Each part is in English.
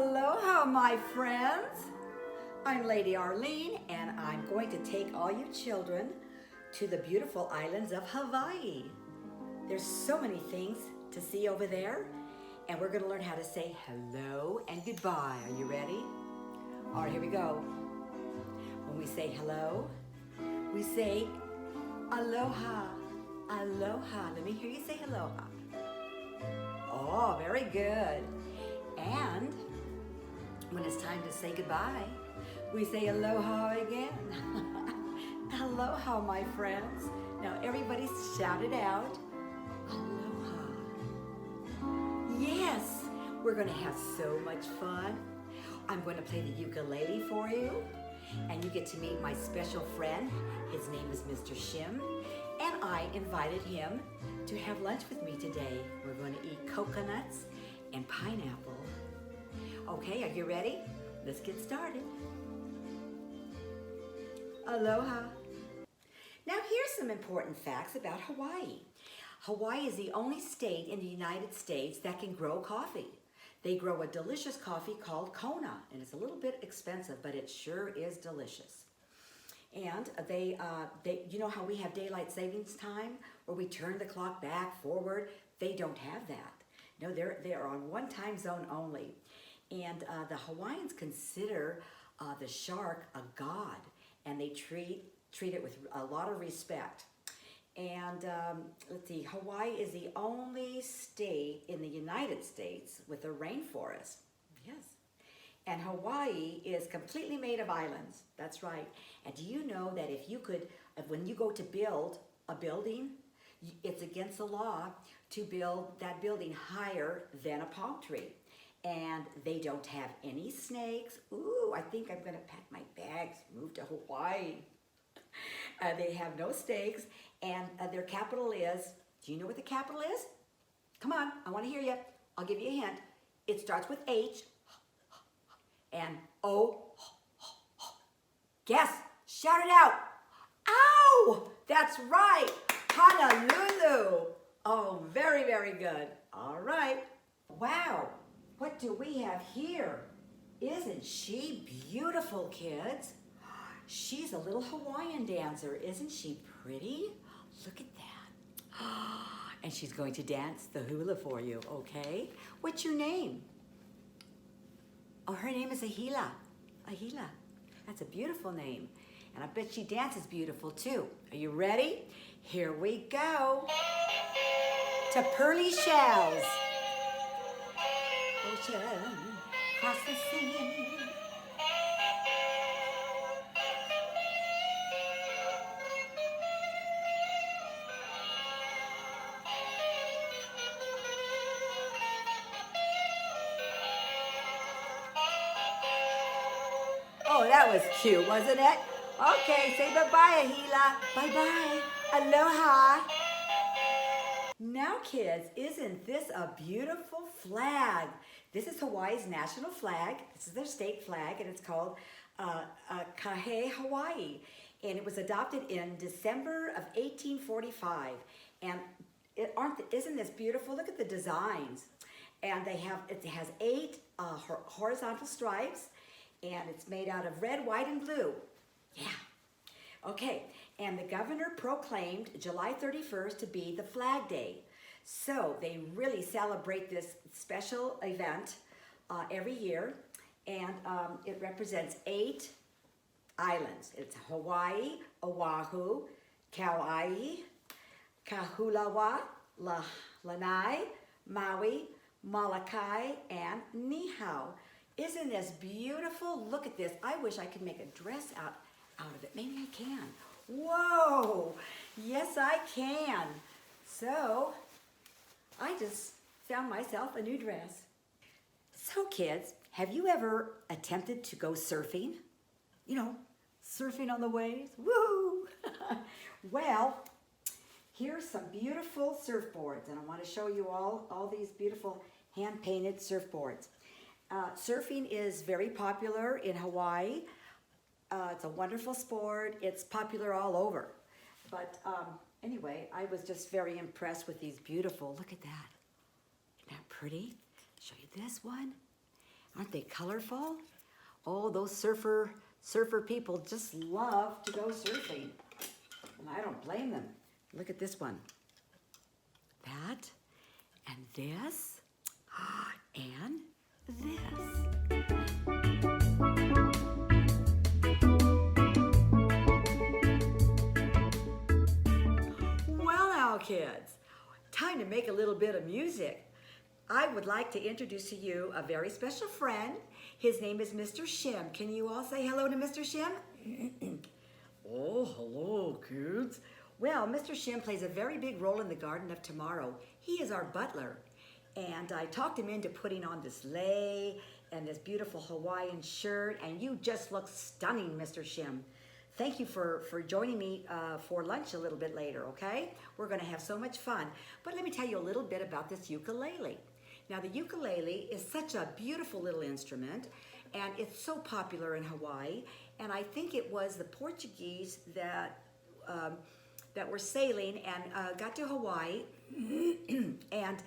Aloha, my friends. I'm Lady Arlene, and I'm going to take all you children to the beautiful islands of Hawaii. There's so many things to see over there, and we're going to learn how to say hello and goodbye. Are you ready? All right, here we go. When we say hello, we say aloha, aloha. Let me hear you say aloha. Oh, very good. And when it's time to say goodbye, we say aloha again. Aloha, my friends. Now everybody shout it out. Aloha. Yes, we're going to have so much fun. I'm going to play the ukulele for you, and you get to meet my special friend. His name is Mr. Shim, and I invited him to have lunch with me today. We're going to eat coconuts and pineapple. Okay, are you ready? Let's get started. Aloha. Now here's some important facts about Hawaii. Hawaii is the only state in the United States that can grow coffee. They grow a delicious coffee called Kona, and it's a little bit expensive, but it sure is delicious. And you know how we have daylight savings time, where we turn the clock back, forward? They don't have that. No, they're on one time zone only. And the Hawaiians consider the shark a god, and they treat it with a lot of respect. And let's see, Hawaii is the only state in the United States with a rainforest. Yes. And Hawaii is completely made of islands. That's right. And do you know that when you go to build a building, it's against the law to build that building higher than a palm tree. And they don't have any snakes. Ooh, I think I'm going to pack my bags, move to Hawaii. They have no snakes, and their capital is, do you know what the capital is? Come on, I want to hear you. I'll give you a hint. It starts with H and O. Guess, shout it out. Ow! That's right, Honolulu. Oh, very, very good. All right. Wow. What do we have here? Isn't she beautiful, kids? She's a little Hawaiian dancer. Isn't she pretty? Look at that. And she's going to dance the hula for you, okay? What's your name? Oh, her name is Ahila. Ahila. That's a beautiful name. And I bet she dances beautiful too. Are you ready? Here we go. To Pearly Shells. Ocean, across the sea. Oh, that was cute, wasn't it? Okay, say bye-bye, Ahila. Bye-bye. Aloha. Now, kids, isn't this a beautiful flag? This is Hawaii's national flag. This is their state flag, and it's called Kahe Hawaii. And it was adopted in December of 1845. And isn't this beautiful? Look at the designs. And it has 8 horizontal stripes, and it's made out of red, white, and blue. Yeah. Okay, and the governor proclaimed July 31st to be the Flag Day. So they really celebrate this special event every year, and it represents 8 islands. It's Hawaii, Oahu, Kauai, Kahulawa, Lanai, Maui, Molokai, and Niihau. Isn't this beautiful? Look at this. I wish I could make a dress out of it. Maybe I can. Whoa! Yes, I can. So, I just found myself a new dress. So, kids, have you ever attempted to go surfing? You know, surfing on the waves? Woo! Well, here's some beautiful surfboards, and I want to show you all these beautiful hand-painted surfboards. Surfing is very popular in Hawaii. It's a wonderful sport. It's popular all over. But anyway, I was just very impressed with these beautiful, look at that. Isn't that pretty? Show you this one. Aren't they colorful? Oh, those surfer people just love to go surfing. And I don't blame them. Look at this one. That, and this, and this. Well now, kids, time to make a little bit of music. I would like to introduce to you a very special friend. His name is Mr. Shim. Can you all say hello to Mr. Shim? Oh, hello, kids. Well, Mr. Shim plays a very big role in the Garden of Tomorrow. He is our butler. And I talked him into putting on this lei and this beautiful Hawaiian shirt. And you just look stunning, Mr. Shim. Thank you for joining me for lunch a little bit later, okay? We're going to have so much fun. But let me tell you a little bit about this ukulele. Now, the ukulele is such a beautiful little instrument, and it's so popular in Hawaii. And I think it was the Portuguese that were sailing and got to Hawaii and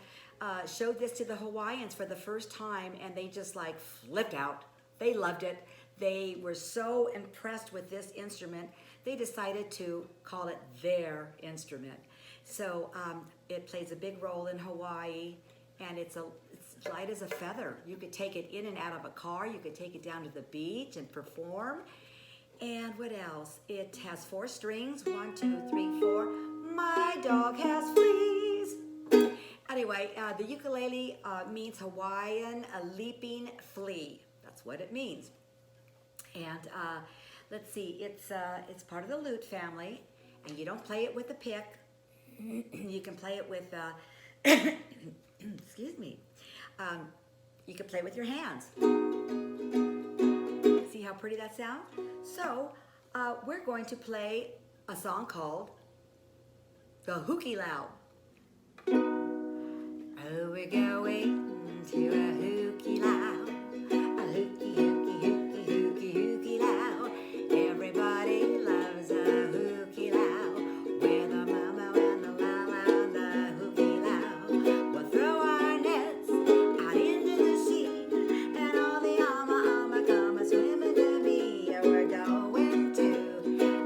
showed this to the Hawaiians for the first time, and they just like flipped out. They loved it. They were so impressed with this instrument, they decided to call it their instrument. So it plays a big role in Hawaii, and it's light as a feather. You could take it in and out of a car. You could take it down to the beach and perform. And what else? It has 4 strings. 1, 2, 3, 4. My dog has fleas. Anyway, the ukulele means Hawaiian, a leaping flea. That's what it means. And let's see, it's part of the lute family, and you don't play it with a pick. You can play it with, excuse me, you can play with your hands. See how pretty that sounds? So we're going to play a song called the Ukulele. Oh, we're going to a ukulele. Everybody loves a ukulele. We're the mama and the lala and the ukulele. We'll throw our nets out into the sea, and all the ama come a swimming to me. We're going to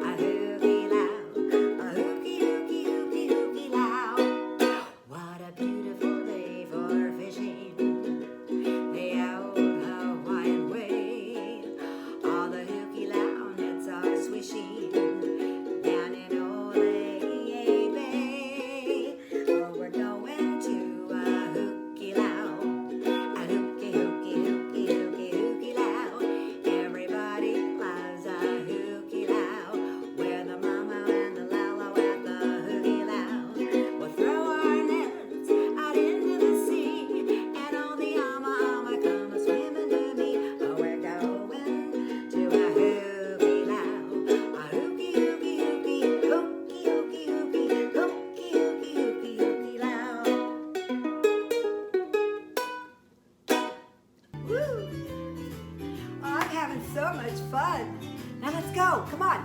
a ukulele, a ukulele. What a beautiful day for fishing. The old Hawaiian way. All the ukulele nets are swishing down in Ole Bay. Oh, we're going to a ukulele, a ukulele. Everybody loves a ukulele. We're the mama and the lala at the ukulele. We'll throw our nets out into the sea, and all the ama come a swimming to me. Oh, we're going to a ukulele, a ukulele. Woo! Oh, I'm having so much fun. Now let's go. Come on.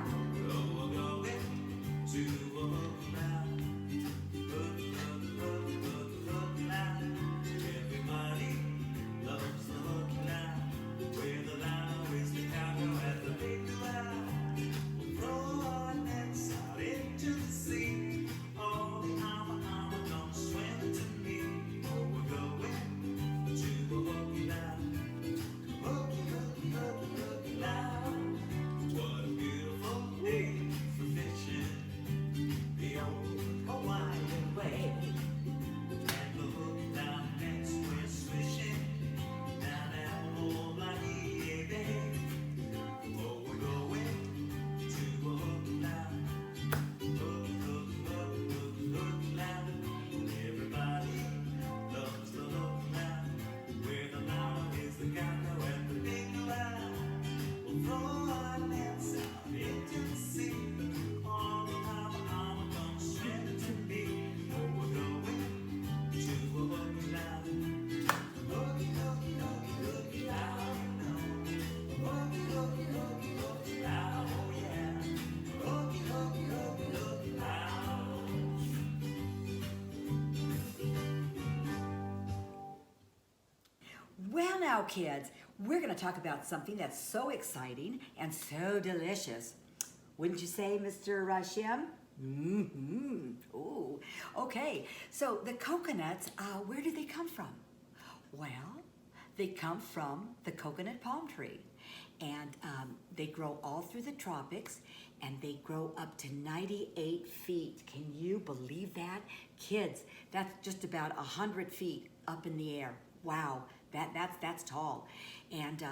Well now, kids, we're going to talk about something that's so exciting and so delicious. Wouldn't you say, Mr. Shim? Mm-hmm. Ooh. Okay, so the coconuts, where do they come from? Well, they come from the coconut palm tree. And they grow all through the tropics, and they grow up to 98 feet. Can you believe that? Kids, that's just about 100 feet up in the air. Wow, that's tall. And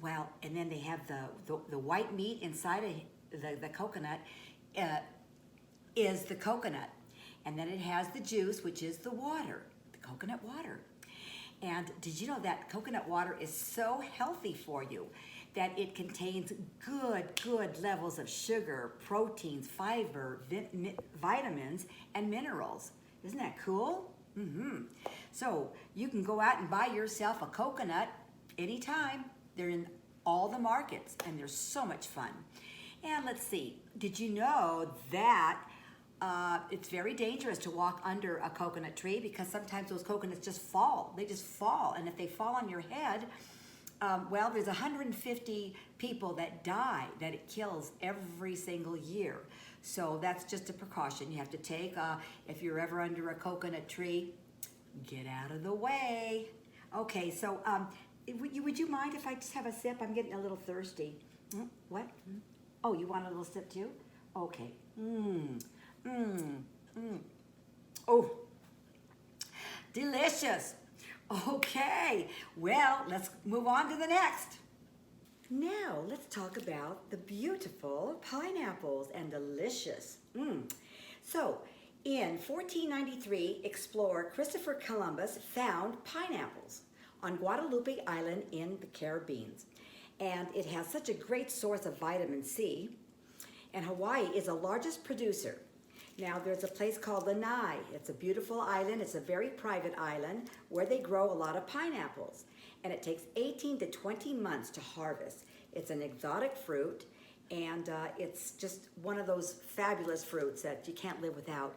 well, and then they have the white meat inside of the coconut is the coconut. And then it has the juice, which is the water, the coconut water. And did you know that coconut water is so healthy for you? That it contains good levels of sugar, proteins, fiber, vitamins, and minerals. Isn't that cool? Mm-hmm. So you can go out and buy yourself a coconut anytime. They're in all the markets, and they're so much fun. And let's see, did you know that it's very dangerous to walk under a coconut tree because sometimes those coconuts just fall. They just fall, and if they fall on your head, well, there's 150 people that die, that it kills every single year. So that's just a precaution you have to take. If you're ever under a coconut tree, get out of the way. Okay, so would you mind if I just have a sip? I'm getting a little thirsty. What? Oh, you want a little sip too? Okay. Oh, delicious. Okay, well, let's move on to the next. Now, let's talk about the beautiful pineapples and delicious. So, in 1493, explorer Christopher Columbus found pineapples on Guadalupe Island in the Caribbean. And it has such a great source of vitamin C. And Hawaii is the largest producer. Now, there's a place called Leis. It's a beautiful island. It's a very private island where they grow a lot of pineapples. And it takes 18 to 20 months to harvest. It's an exotic fruit, and it's just one of those fabulous fruits that you can't live without.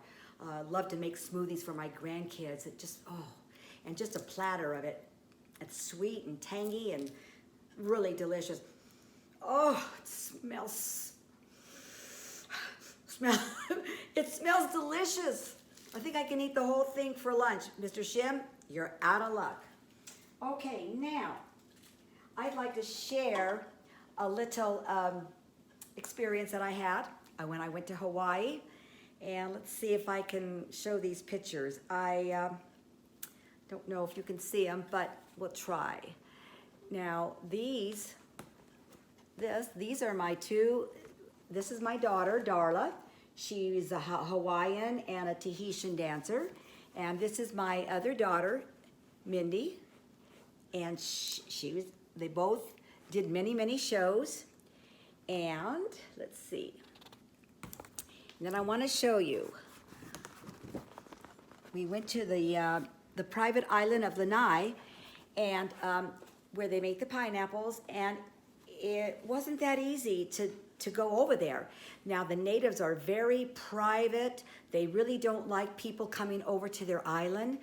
Love to make smoothies for my grandkids. It just, and just a platter of it. It's sweet and tangy and really delicious. Oh, it smells delicious. I think I can eat the whole thing for lunch. Mr. Shim, you're out of luck. Okay, now, I'd like to share a little experience that I had when I went to Hawaii. And let's see if I can show these pictures. I don't know if you can see them, but we'll try. Now, these are my two. This is my daughter, Darla. She's a Hawaiian and a Tahitian dancer. And this is my other daughter, Mindy. And they both did many shows. And let's see. And then I want to show you. We went to the private island of Lanai, and where they make the pineapples, and it wasn't that easy to go over there. Now, the natives are very private. They really don't like people coming over to their island.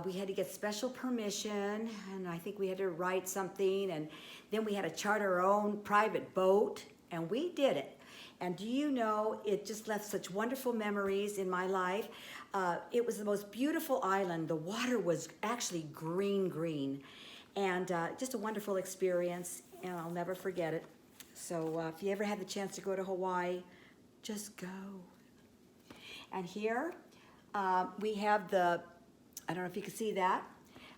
We had to get special permission, and I think we had to write something, and then we had to charter our own private boat, and we did it. And do you know, it just left such wonderful memories in my life. It was the most beautiful island. The water was actually green, and just a wonderful experience, and I'll never forget it. So if you ever have the chance to go to Hawaii, just go. And here we have I don't know if you can see that.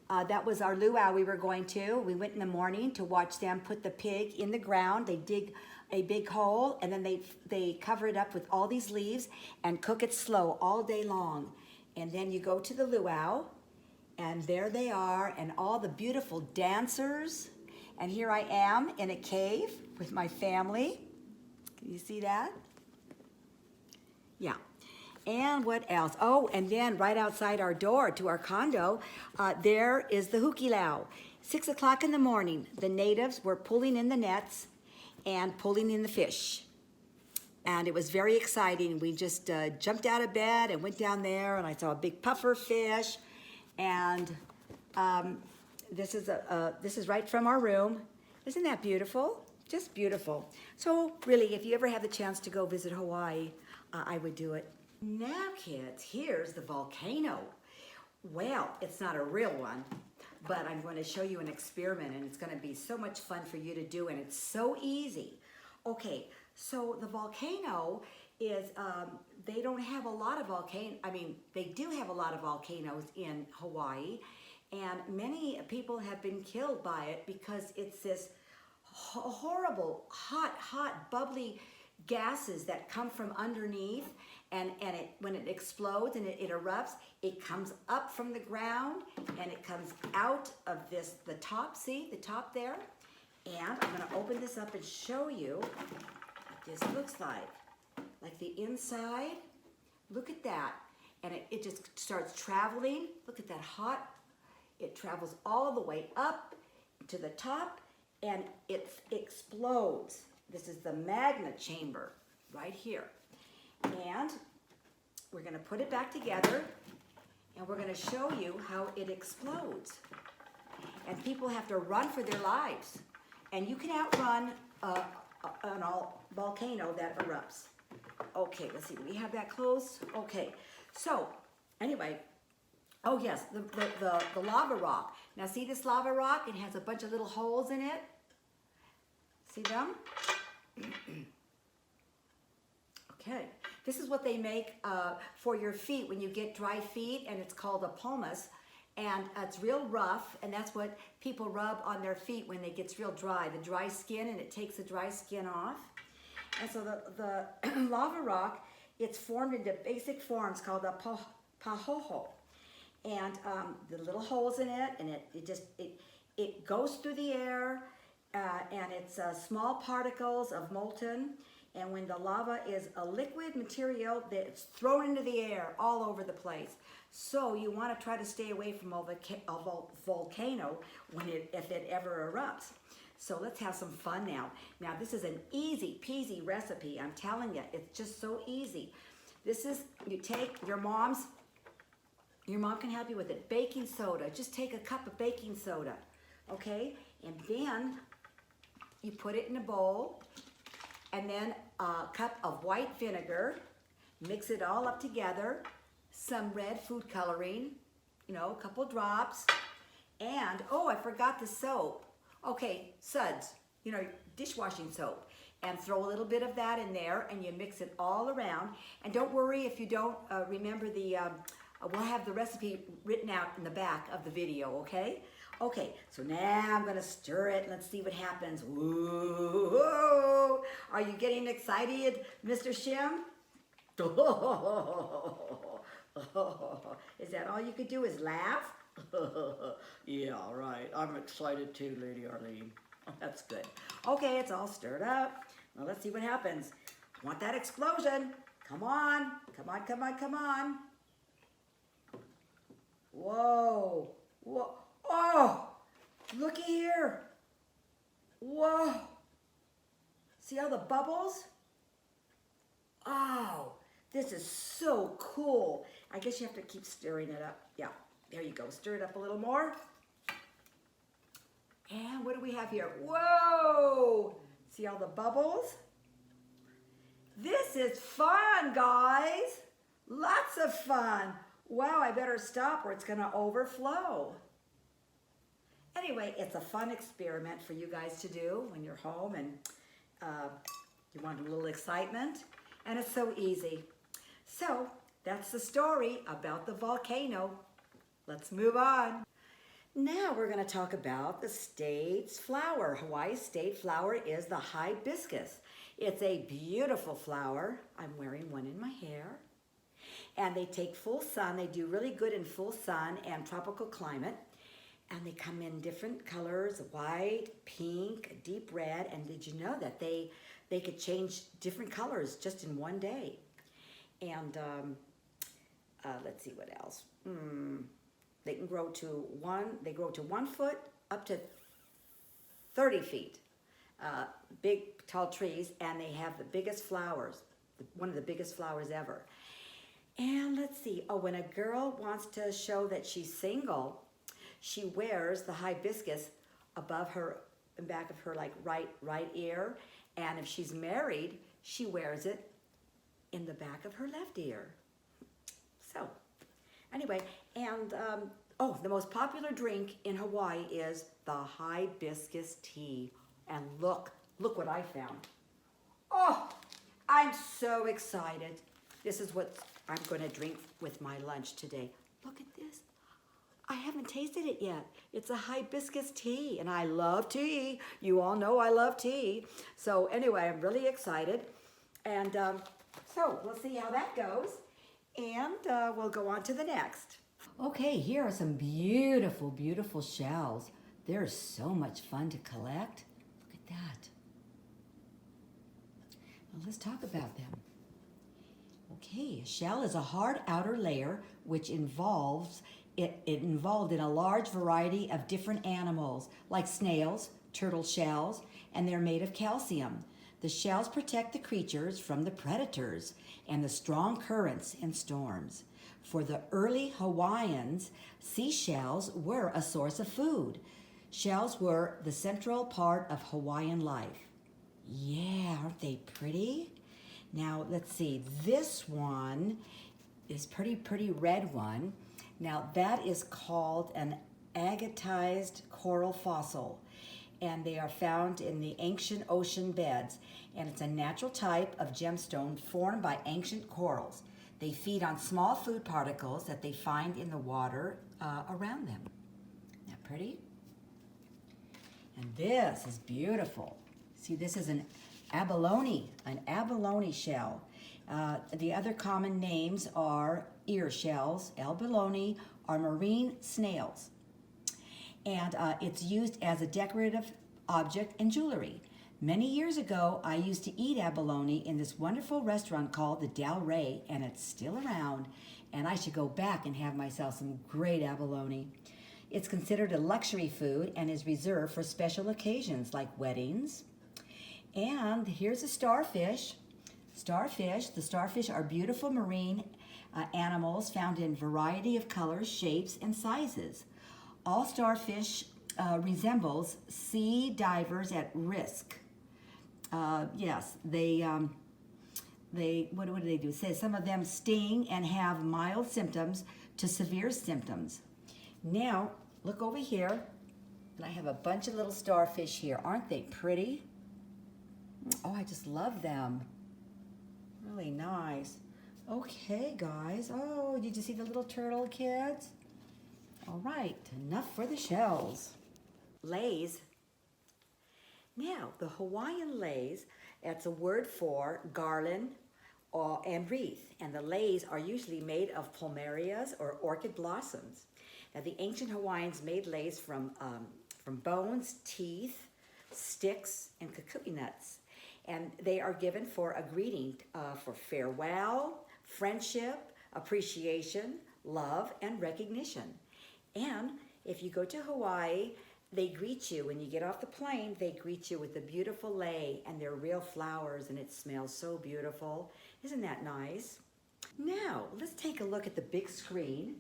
That was our luau we were going to. We went in the morning to watch them put the pig in the ground. They dig a big hole, and then they cover it up with all these leaves and cook it slow all day long. And then you go to the luau, and there they are, and all the beautiful dancers. And here I am in a cave with my family. Can you see that? Yeah. And what else? Oh, and then right outside our door to our condo, there is the hukilau. 6 o'clock in the morning, the natives were pulling in the nets and pulling in the fish. And it was very exciting. We just jumped out of bed and went down there, and I saw a big puffer fish. And this is right from our room. Isn't that beautiful? Just beautiful. So really, if you ever have the chance to go visit Hawaii, I would do it. Now, kids, here's the volcano. Well, it's not a real one, but I'm going to show you an experiment, and it's going to be so much fun for you to do, and it's so easy. Okay, so the volcano is, they don't have a lot of they do have a lot of volcanoes in Hawaii, and many people have been killed by it because it's this horrible, hot, bubbly gases that come from underneath, and when it explodes and it erupts, it comes up from the ground and it comes out of the top, see the top there? And I'm going to open this up and show you what this looks like the inside. Look at that. And it just starts traveling. Look at that hot. It travels all the way up to the top and it explodes. This is the magma chamber right here. And we're going to put it back together and we're going to show you how it explodes. And people have to run for their lives. And you can outrun an volcano that erupts. Okay, let's see, do we have that close? Okay, so anyway, oh yes, the lava rock. Now see this lava rock? It has a bunch of little holes in it. See them? Okay, this is what they make for your feet when you get dry feet, and it's called a pumice. And it's real rough, and that's what people rub on their feet when it gets real dry, the dry skin, and it takes the dry skin off. And so the lava rock, it's formed into basic forms called a pahoho. And the little holes in it, and it goes through the air, and it's small particles of molten. And when the lava is a liquid material, it's thrown into the air all over the place. So you want to try to stay away from a volcano if it ever erupts. So let's have some fun now. Now this is an easy peasy recipe. I'm telling you, it's just so easy. This is, you take your mom can help you with it. Baking soda, just take a cup of baking soda, okay? And then you put it in a bowl, and then a cup of white vinegar, mix it all up together, some red food coloring, a couple drops, and, oh, I forgot the soap. Okay, suds, dishwashing soap, and throw a little bit of that in there, and you mix it all around. And don't worry if you don't remember we'll have the recipe written out in the back of the video, okay? Okay, so now I'm gonna stir it. Let's see what happens. Whoa! Are you getting excited, Mr. Shim? Is that all you could do is laugh? Yeah, right. I'm excited too, Lady Arlene. That's good. Okay, it's all stirred up. Now let's see what happens. I want that explosion. Come on. Come on, come on, come on. Whoa. Whoa. Oh, looky here. Whoa. See all the bubbles? Oh, this is so cool. I guess you have to keep stirring it up. Yeah, there you go. Stir it up a little more. And what do we have here? Whoa! See all the bubbles? This is fun, guys. Lots of fun. Wow, I better stop or it's going to overflow. Anyway, it's a fun experiment for you guys to do when you're home and you want a little excitement. And it's so easy. So that's the story about the volcano. Let's move on. Now we're going to talk about the state's flower. Hawaii's state flower is the hibiscus. It's a beautiful flower. I'm wearing one in my hair. And they take full sun. They do really good in full sun and tropical climate. And they come in different colors, white, pink, deep red. And did you know that they could change different colors just in one day? And let's see what else. They can grow to 1 foot up to 30 feet. Big, tall trees, and they have the biggest flowers, one of the biggest flowers ever. And let's see, when a girl wants to show that she's single, She wears the hibiscus above her, in back of her like right ear. And if she's married, she wears it in the back of her left ear. So anyway, and oh, the most popular drink in Hawaii is the hibiscus tea. And look what I found. Oh, I'm so excited. This is what I'm going to drink with my lunch today. Look at this. I haven't tasted it yet. It's a hibiscus tea, and I love tea. You all know I love tea. So anyway, I'm really excited. And so we'll see how that goes. And we'll go on to the next. Okay, here are some beautiful, beautiful shells. They're so much fun to collect. Look at that. Well, let's talk about them. Okay, a shell is a hard outer layer which involved in a large variety of different animals like snails, turtle shells, and they're made of calcium. The shells protect the creatures from the predators and the strong currents and storms. For the early Hawaiians, seashells were a source of food. Shells were the central part of Hawaiian life. Yeah, aren't they pretty? Now, let's see. This one is pretty red one. Now, that is called an agatized coral fossil, and they are found in the ancient ocean beds, and it's a natural type of gemstone formed by ancient corals. They feed on small food particles that they find in the water around them. Isn't that pretty? And this is beautiful. See, this is an abalone shell. The other common names are ear shells, abalone, or marine snails. And it's used as a decorative object in jewelry. Many years ago, I used to eat abalone in this wonderful restaurant called the Del Rey, and it's still around, and I should go back and have myself some great abalone. It's considered a luxury food and is reserved for special occasions like weddings. And here's a starfish. The starfish are beautiful marine animals found in a variety of colors, shapes, and sizes. All starfish resembles sea divers at risk. Yes, they what do they do? It says some of them sting and have mild symptoms to severe symptoms. Now, look over here, and I have a bunch of little starfish here. Aren't they pretty? Oh, I just love them. Really nice. Okay, guys. Oh, did you see the little turtle, kids? All right, enough for the shells. Leis. Now, the Hawaiian leis, that's a word for garland and wreath. And the leis are usually made of plumerias or orchid blossoms. Now, the ancient Hawaiians made leis from bones, teeth, sticks, and kukui nuts. And they are given for a greeting for farewell, friendship, appreciation, love, and recognition. And if you go to Hawaii, they greet you, when you get off the plane, they greet you with a beautiful lei, and they're real flowers, and it smells so beautiful. Isn't that nice? Now, let's take a look at the big screen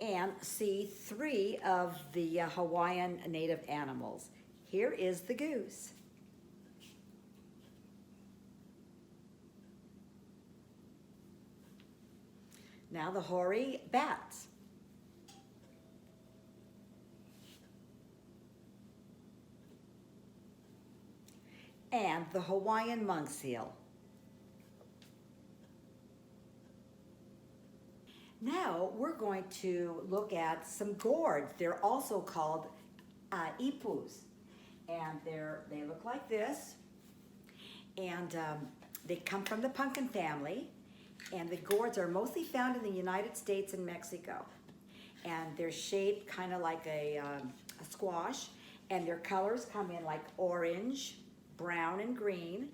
and see 3 of the Hawaiian native animals. Here is the goose. Now the hoary bats. And the Hawaiian monk seal. Now we're going to look at some gourds. They're also called ipus. And they look like this. And they come from the pumpkin family. And the gourds are mostly found in the United States and Mexico. And they're shaped kind of like a squash. And their colors come in like orange, brown, and green.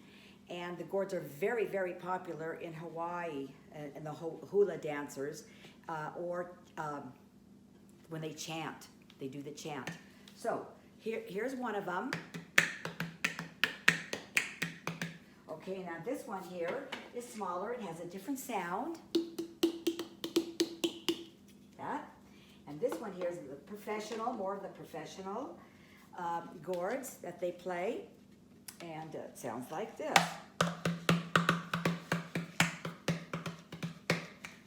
And the gourds are very, very popular in Hawaii and the Hula dancers, or when they chant, they do the chant. So here's one of them. Okay, now this one here is smaller. It has a different sound. That. And this one here is the professional, more of the professional gourds that they play. And it sounds like this.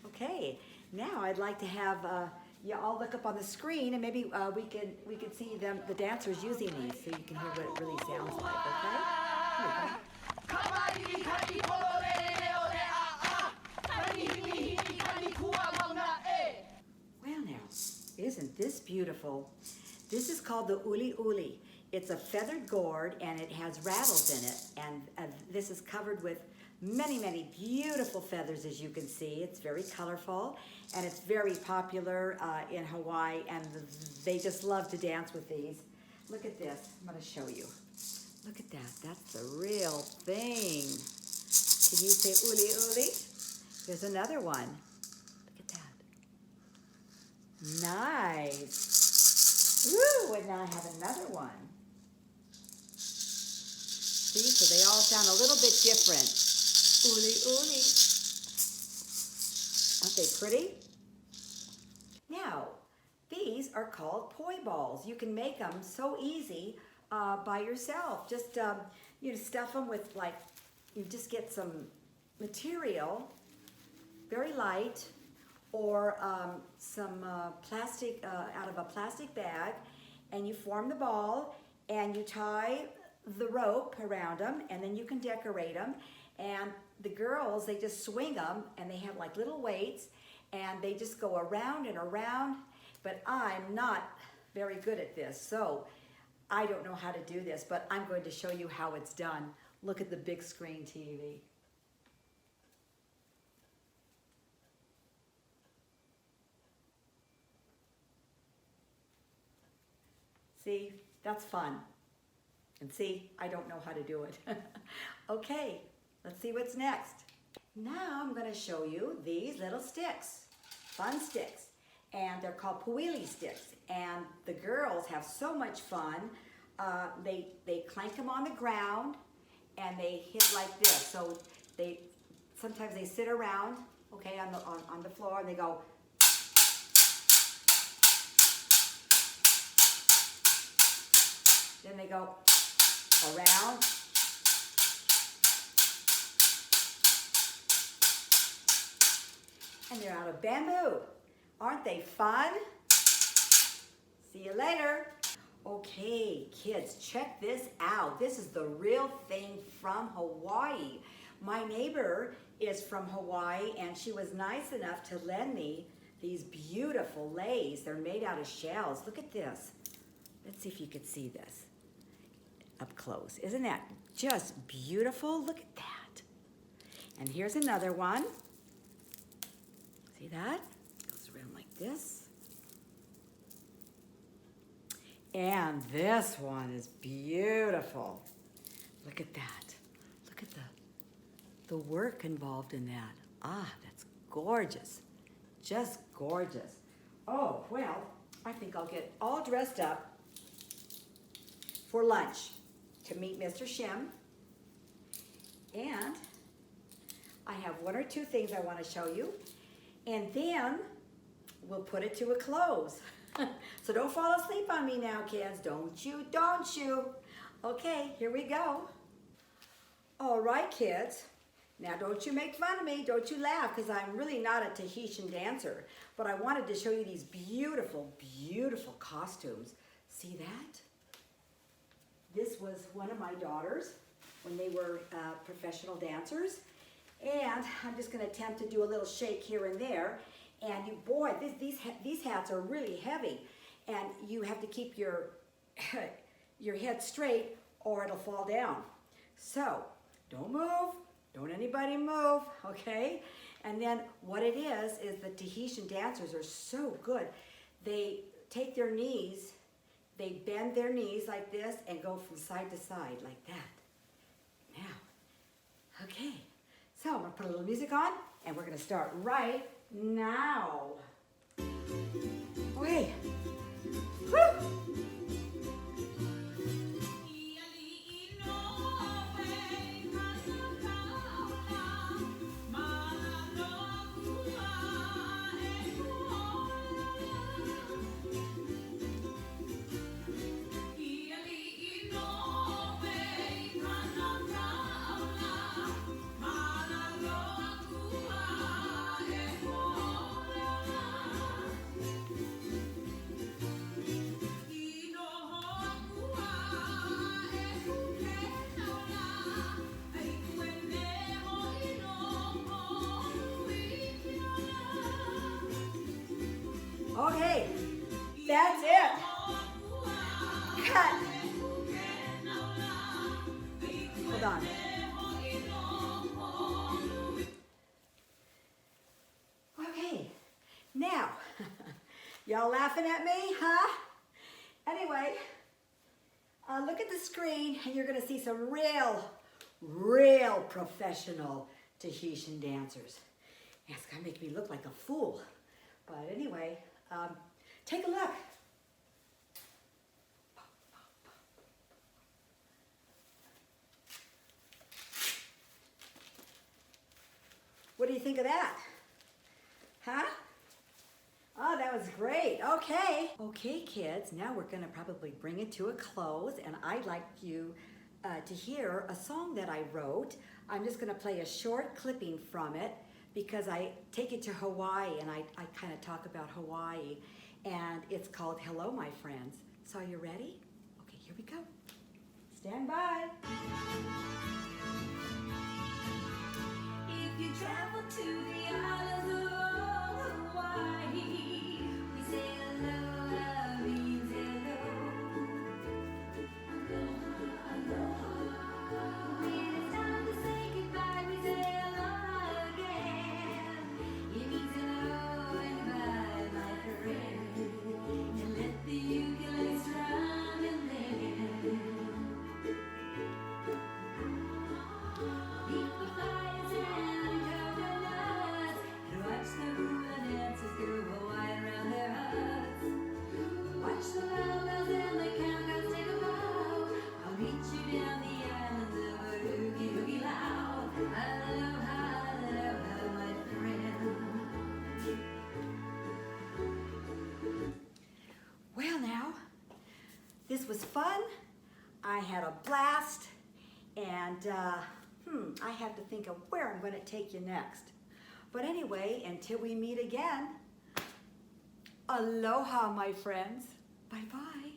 Okay, now I'd like to have you all look up on the screen, and maybe we can see the dancers using these, so you can hear what it really sounds like. Okay. Well, now, isn't this beautiful? This is called the Ukulele. It's a feathered gourd, and it has rattles in it, and this is covered with many, many beautiful feathers, as you can see. It's very colorful, and it's very popular in Hawaii, and they just love to dance with these. Look at this. I'm going to show you. Look at that. That's the real thing. Can you say uli uli? Here's another one. Look at that. Nice. Woo! And now I have another one. See, so they all sound a little bit different. Uli uli. Aren't they pretty? Now, these are called poi balls. You can make them so easy by yourself. Just stuff them with, like, you just get some material, very light, or some plastic out of a plastic bag, and you form the ball, and you tie the rope around them, and then you can decorate them. And the girls, they just swing them, and they have like little weights, and they just go around and around. But I'm not very good at this, so I don't know how to do this, but I'm going to show you how it's done. Look at the big screen TV. See, that's fun. And see, I don't know how to do it. Okay, let's see what's next. Now I'm going to show you these little sticks, fun sticks. And they're called puili sticks. And the girls have so much fun. They clank them on the ground, and they hit like this. So sometimes they sit around, okay, on the floor, and they go. Then they go around. And they're out of bamboo. Aren't they fun? See you later. Okay, kids, check this out. This is the real thing from Hawaii. My neighbor is from Hawaii, and she was nice enough to lend me these beautiful leis. They're made out of shells. Look at this. Let's see if you can see this up close. Isn't that just beautiful? Look at that. And here's another one. See that? Goes around like this. And this one is beautiful. Look at that. Look at the work involved in that. Ah, that's gorgeous. Just gorgeous. Oh, well, I think I'll get all dressed up for lunch to meet Mr. Shim. And I have one or two things I want to show you. And then we'll put it to a close. So don't fall asleep on me now, kids. Don't you, don't you. Okay, here we go. All right, kids. Now, don't you make fun of me. Don't you laugh, because I'm really not a Tahitian dancer. But I wanted to show you these beautiful, beautiful costumes. See that? This was one of my daughters when they were professional dancers. And I'm just going to attempt to do a little shake here and there. And you, boy, these hats are really heavy. And you have to keep your head straight or it'll fall down. So, don't move. Don't anybody move, okay? And then what it is the Tahitian dancers are so good. They take their knees, they bend their knees like this and go from side to side like that. Now, okay. So I'm gonna put a little music on and we're gonna start right now. Okay. Woo! Okay, that's it. Cut. Hold on. Okay, now, y'all laughing at me, huh? Anyway, look at the screen and you're gonna see some real professional Tahitian dancers. Yeah, it's gonna make me look like a fool. But anyway, take a look. What do you think of that? Huh? Oh, that was great. Okay. Okay, kids, now we're gonna probably bring it to a close, and I'd like you to hear a song that I wrote. I'm just gonna play a short clipping from it because I take it to Hawaii and I kind of talk about Hawaii, and it's called Hello, My Friends. So are you ready? Okay, here we go. Stand by. If you travel to the islands of Hawaii, we say aloha means hello. Aloha, aloha. When it's time to say goodbye, we say aloha again. It means hello and bye, my friend. And let the ukulele strum and land. Deep the fires and coconuts, and watch the hula dancers go Hawaii around their huts. Watch the logos and the cowgirls take a bow. I'll meet you down the islands of Oogie Oogie Low. Aloha, aloha, my friend. Well now, this was fun. I had a blast, and I have to think of where I'm going to take you next. But anyway, until we meet again, aloha, my friends. Bye-bye.